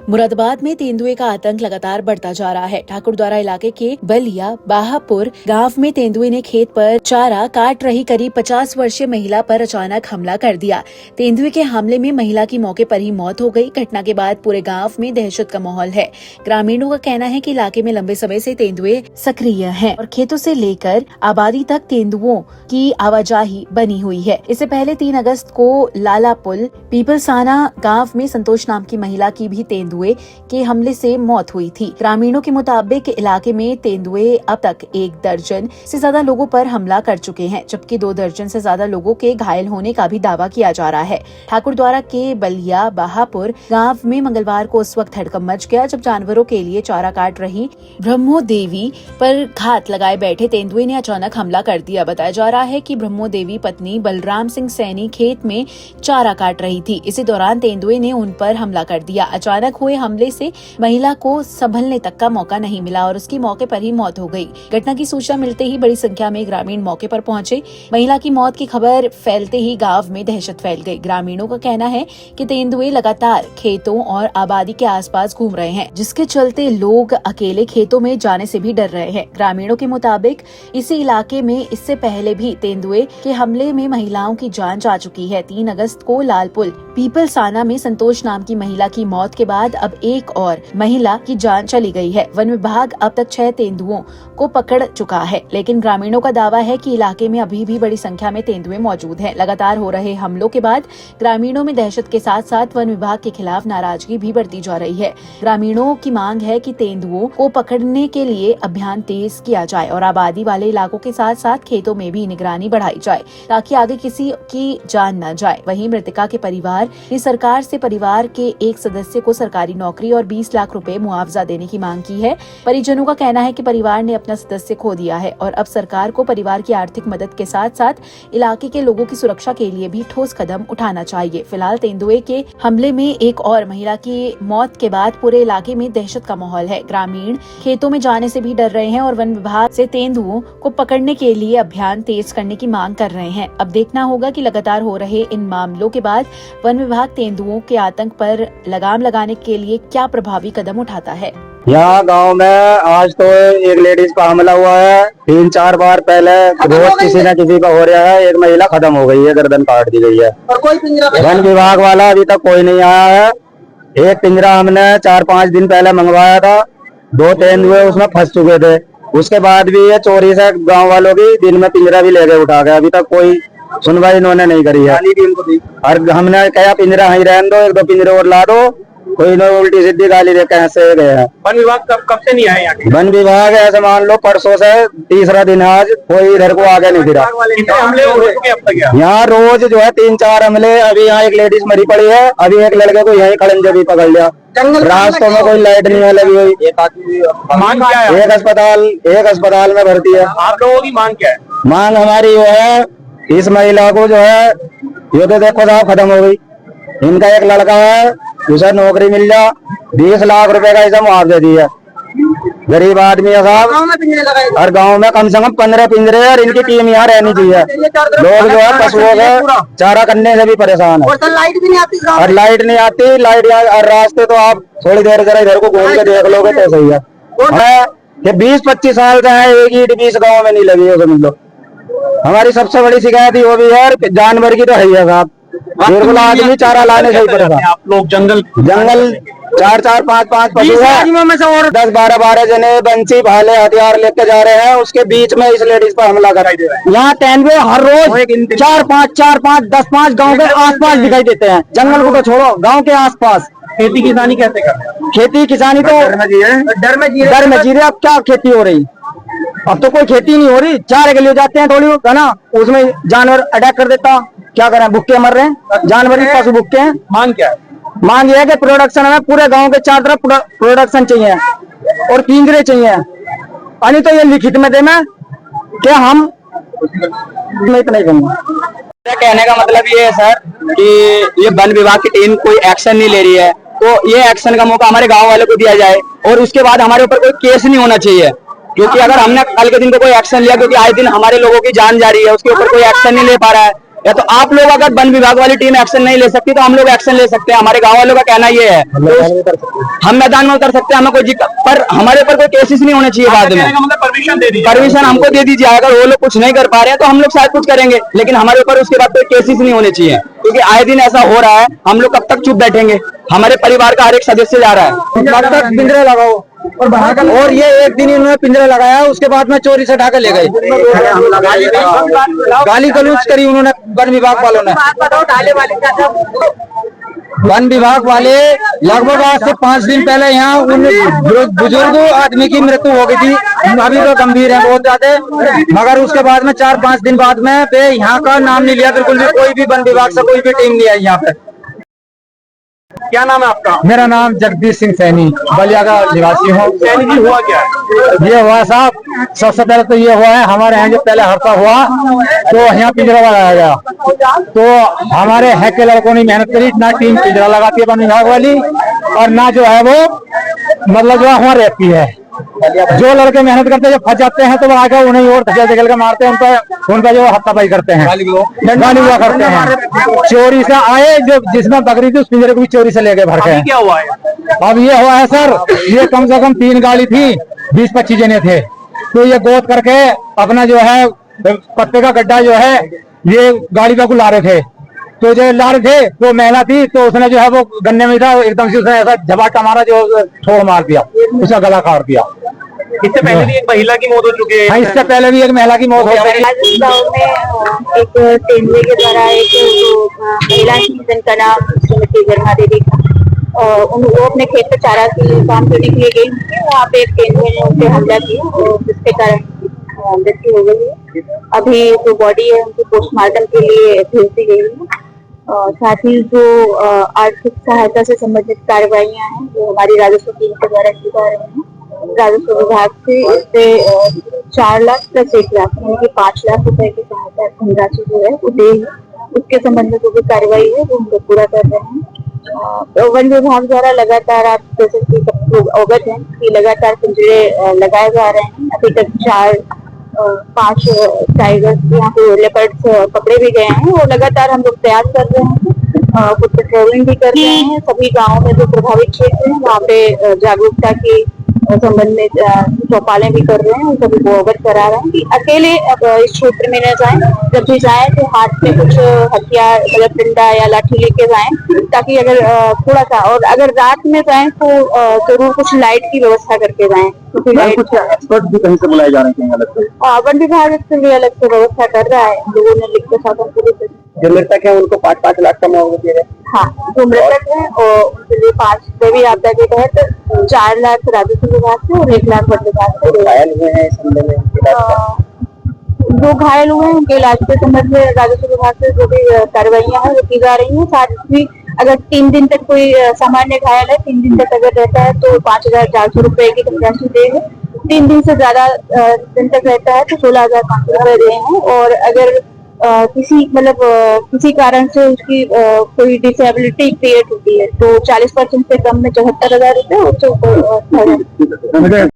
मुरादाबाद में तेंदुए का आतंक लगातार बढ़ता जा रहा है। ठाकुरद्वारा इलाके के बलिया बाहापुर गांव में तेंदुए ने खेत पर चारा काट रही करीब 50 वर्षीय महिला पर अचानक हमला कर दिया। तेंदुए के हमले में महिला की मौके पर ही मौत हो गई। घटना के बाद पूरे गांव में दहशत का माहौल है। ग्रामीणों का कहना है कि इलाके में लंबे समय से तेंदुए सक्रिय हैं और खेतों से लेकर आबादी तक तेंदुओं की आवाजाही बनी हुई है। इससे पहले 3 अगस्त को लालापुल पीपलसाना गाँव में संतोष नाम की महिला की भी तेंदुए के हमले से मौत हुई थी। ग्रामीणों के मुताबिक इलाके में तेंदुए अब तक 1 दर्जन से ज्यादा लोगों पर हमला कर चुके हैं, जबकि 2 दर्जन से ज्यादा लोगों के घायल होने का भी दावा किया जा रहा है। ठाकुरद्वारा के बलिया बाहापुर गांव में मंगलवार को उस वक्त हड़कंप मच गया जब जानवरों के लिए चारा काट रही ब्रह्मो देवी पर घात लगाए बैठे तेंदुए ने अचानक हमला कर दिया। बताया जा रहा है कि ब्रह्मो देवी पत्नी बलराम सिंह सैनी खेत में चारा काट रही थी। इसी दौरान तेंदुए ने उन पर हमला कर दिया। अचानक हुए हमले से महिला को संभलने तक का मौका नहीं मिला और उसकी मौके पर ही मौत हो गई। घटना की सूचना मिलते ही बड़ी संख्या में ग्रामीण मौके पर पहुंचे। महिला की मौत की खबर फैलते ही गांव में दहशत फैल गई। ग्रामीणों का कहना है कि तेंदुए लगातार खेतों और आबादी के आसपास घूम रहे हैं, जिसके चलते लोग अकेले खेतों में जाने से भी डर रहे हैं। ग्रामीणों के मुताबिक इसी इलाके में इससे पहले भी तेंदुए के हमले में महिलाओं की जान जा चुकी है। 3 अगस्त को लालपुल पीपलसाना में संतोष नाम की महिला की मौत के बाद अब एक और महिला की जान चली गई है। वन विभाग अब तक 6 तेंदुओं को पकड़ चुका है, लेकिन ग्रामीणों का दावा है कि इलाके में अभी भी बड़ी संख्या में तेंदुए मौजूद हैं। लगातार हो रहे हमलों के बाद ग्रामीणों में दहशत के साथ साथ वन विभाग के खिलाफ नाराजगी भी बढ़ती जा रही है। ग्रामीणों की मांग है कि तेंदुओं को पकड़ने के लिए अभियान तेज किया जाए और आबादी वाले इलाकों के साथ साथ खेतों में भी निगरानी बढ़ाई जाए ताकि आगे किसी की जान न जाए। वहीं मृतका के परिवार ने सरकार से परिवार के एक सदस्य को सरकारी नौकरी और 20 लाख रुपए मुआवजा देने की मांग की है। परिजनों का कहना है कि परिवार ने अपना सदस्य खो दिया है और अब सरकार को परिवार की आर्थिक मदद के साथ साथ इलाके के लोगों की सुरक्षा के लिए भी ठोस कदम उठाना चाहिए। फिलहाल तेंदुए के हमले में एक और महिला की मौत के बाद पूरे इलाके में दहशत का माहौल है। ग्रामीण खेतों में जाने से भी डर रहे हैं और वन विभाग से तेंदुओं को पकड़ने के लिए अभियान तेज करने की मांग कर रहे हैं। अब देखना होगा कि लगातार हो रहे इन मामलों के बाद वन विभाग तेंदुओं के आतंक पर लगाम लगाने के लिए क्या प्रभावी कदम उठाता है। यहाँ गांव में आज तो एक लेडीज पर हमला हुआ है। 3-4 बार पहले रोज किसी न किसी का हो रहा है। एक महिला खत्म हो गई है, गर्दन काट दी गई है और कोई वन विभाग वाला अभी तक कोई नहीं आया है। एक पिंजरा हमने 4-5 दिन पहले मंगवाया था, 2 तेंदुए उसमें फंस चुके थे। उसके बाद भी ये चोरी से गाँव वालों की दिन में पिंजरा भी लेके उठा गया। अभी तक कोई सुनवाई इन्होंने नहीं करी है और हमने कहा पिंजरा ही रहने दो, 1-2 पिंजरे और ला दो। कोई न उल्टी सीधी गाली दे कैसे गए हैं। वन विभाग कब से नहीं आया यहाँ? वन विभाग ऐसे मान लो परसों से 3रा दिन आज कोई इधर को आगे नहीं फिरा। यहाँ रोज जो है 3-4 हमले। अभी यहाँ एक लेडीज मरी पड़ी है। अभी एक लड़के को यही खड़ंजे भी पकड़ लिया। रास्तों में कोई लाइट नहीं है लगी हुई। एक अस्पताल में भर्ती है। आप लोगों की मांग क्या है? मांग हमारी ये है, इस महिला को जो है ये तो देखो साहब खत्म हो गई। इनका एक लड़का है, उसे नौकरी मिल जा, 20 लाख रुपए का इसे मुआवजा दिया। गरीब आदमी है साहब। हर गांव में कम से कम 15 पिंजरे और इनकी टीम यहाँ रहनी चाहिए। लोग जो है पशुओं का चारा करने से भी परेशान है और लाइट भी नहीं आती। लाइट और रास्ते तो आप थोड़ी देर जरा इधर को घूम के देख लोगे तो सही है। ये 20-25 साल से है, एक ईंट भी इस गाँव में नहीं लगी है समझ लो। हमारी सबसे बड़ी शिकायत वो भी है, जानवर की तो है ही है साहब। बिल्कुल आदमी चारा लाने से ही पड़ेगा। आप लोग जंगल 4-4, 5-5 पशु है और 10-12 जने बंसी भाले हथियार लेके जा रहे हैं। उसके बीच में इस लेडीज पर हमला कर रहे हैं। यहाँ तेंदुए हर रोज 4-5, 10-5 गाँव के आसपास दिखाई देते हैं। जंगल को तो छोड़ो, गाँव के आसपास। खेती किसानी कैसे कर रहे हैं? खेती किसानी तो डर में जी रहे। अब क्या खेती हो रही? अब तो कोई खेती नहीं हो रही। चारे के लिए जाते हैं थोड़ी है ना, उसमें जानवर अटैक कर देता। क्या करें, भुक्के मर रहे हैं जानवर, पशु भुक्के हैं। मांग क्या है? मांग ये है कि प्रोडक्शन हमें पूरे गांव के 4 तरफ प्रोडक्शन चाहिए और पिंजरे चाहिए। नहीं तो ये लिखित में देना कि हम मैं इतना ही कहूँगा। कहने का मतलब ये है सर कि ये वन विभाग की टीम कोई एक्शन नहीं ले रही है, तो ये एक्शन का मौका हमारे गांव वालों को दिया जाए और उसके बाद हमारे ऊपर कोई केस नहीं होना चाहिए। क्योंकि अगर हमने कल के दिन को कोई एक्शन लिया, क्योंकि आए दिन हमारे लोगों की जान जा रही है, उसके ऊपर कोई एक्शन नहीं ले पा रहा है, या तो आप लोग अगर वन विभाग वाली टीम एक्शन नहीं ले सकती तो हम लोग एक्शन ले सकते हैं। हमारे गांव वालों का कहना ये है हम मैदान में उतर सकते हैं, हमें कोई दिक्कत, पर हमारे ऊपर कोई केसेस नहीं होने चाहिए। बाद में मतलब परमिशन दे दीजिए, परमिशन हमको दे दीजिए, अगर वो लोग कुछ नहीं कर पा रहे हैं तो हम लोग शायद कुछ करेंगे, लेकिन हमारे ऊपर उसके बाद कोई केसेस नहीं होने चाहिए, क्योंकि आए दिन ऐसा हो रहा है। हम लोग कब तक चुप बैठेंगे? हमारे परिवार का हर एक सदस्य जा रहा है। कब तक पिंजरे लगाओ और ये एक दिन इन्होंने पिंजरा लगाया, उसके बाद में चोरी से ढाकर ले गए। गाली गलौज करी उन्होंने वन विभाग वालों ने। वन विभाग वाले लगभग आज से 5 दिन पहले यहाँ उन बुजुर्ग आदमी की मृत्यु हो गई थी, अभी तो गंभीर है बहुत ज्यादा, मगर उसके बाद में 4-5 दिन बाद में वे यहाँ का नाम नहीं लिया बिल्कुल भी, कोई भी वन विभाग से कोई भी टीम नहीं आई यहाँ पे। क्या नाम है आपका? मेरा नाम जगदीश सिंह सैनी, बलिया का निवासी हूँ। सैनी जी, हुआ क्या है? ये हुआ साहब, सबसे पहले तो ये हुआ है हमारे यहाँ जो पहले हफ्ता हुआ तो यहाँ पिंजरा लगाया गया, तो हमारे हैक के लड़कों ने मेहनत करी, ना टीम पिंजरा लगाती है वन विभाग वाली और ना जो है वो मतलब जो वहाँ रहती है। जो लड़के मेहनत करते हैं, जब फंस जाते हैं तो वो आगे उन्हें और धकेल के मारते हैं, उनका जो हत्तापाई करते हैं, गाली हुआ करते हैं। चोरी से आए, जो जिसमें बकरी थी उस पिंजरे को भी चोरी से लेके भर गए। क्या हुआ है? अब ये हुआ है सर, ये कम से कम 3 गाड़ी थी, 20-25 जने थे, तो ये गोद करके अपना जो है पत्ते का गड्ढा जो है ये गाड़ी पे को ला रहे थे, तो जो ला रहे थे तो महिला थी, तो उसने जो है वो गन्ने में था, एकदम से उसने ऐसा झपाटा मारा जो छोड़ मार दिया, उसका गला काट दिया। इससे पहले भी एक महिला की मौत हो चुकी है। हाँ, इससे पहले भी एक महिला की मौत हो गई। गाँव में एक तेंदुए के द्वारा एक महिला थी जिनका नाम श्रीमती गर्मा देवी था, वो अपने खेत में चारा के लिए काम करने के लिए गई थी, वहाँ पे एक तेंदुए ने उन पे हमला किया और जिसके कारण मृत्यु हो गई है। अभी जो बॉडी है उनको पोस्टमार्टम के लिए भेज दी गई है। साथ ही जो आर्थिक सहायता से संबंधित कार्रवाइयाँ हैं वो हमारी राजस्व टीम के द्वारा की जा रही हैं। राजस्व विभाग से इससे 4 लाख + 1 लाख यानी कि 5 लाख रुपए की सहायता धनराशि जो है वो देगी, उसके संबंध में जो भी कार्रवाई है वो हम लोग पूरा कर रहे हैं। वन विभाग द्वारा लगातार, आप जैसे कि सब लोग अवगत हैं कि लगातार पिंजरे लगाए जा रहे हैं। अभी तक 4-5 टाइगर्स यहाँ पे लेपर्ड्स पकड़े भी गए हैं और लगातार हम लोग प्रयास कर रहे हैं, कुछ पेट्रोलिंग भी कर रहे हैं। सभी गाँव में जो प्रभावित क्षेत्र है वहाँ पे जागरूकता की संबंध में चौपालें भी कर रहे हैं, उन सभी को अवगत करा रहे हैं कि अकेले अब इस क्षेत्र में न जाएं, जब भी जाएं तो हाथ में कुछ हथियार मतलब डंडा या लाठी लेके जाएं, ताकि अगर थोड़ा सा, और अगर रात में जाएं तो जरूर कुछ लाइट की व्यवस्था करके जाएं, क्योंकि कुछ एक्सपर्ट भी कहीं से बुलाए जा रहे हैं अलग से। वन विभाग इसके लिए अलग से व्यवस्था कर रहा है। लोगों ने लिख के शासन पुलिस जो मृतक है उनको 5-5 लाख का मुआवजा दिया गया। हाँ, जो मृतक है और उनके लिए 5 देवी आपदा के तहत 4 लाख राजस्व विभाग से और 1 लाख वन विभाग से। घायल हुए हैं इस हमले में, जो घायल हुए हैं उनके इलाज के संबंध में राजस्व विभाग से जो भी कार्रवाइयाँ हैं वो की जा रही हैं। साथ ही अगर 3 दिन तक कोई सामान्य घायल है, 3 दिन तक अगर रहता है तो 5,400 रुपए की धनराशि देंगे। 3 दिन से ज्यादा दिन तक रहता है तो 16,500 रुपए देंगे। और अगर किसी कारण से उसकी कोई डिसेबिलिटी क्रिएट होती है तो 40% से कम में 74,000 रुपए, उससे ऊपर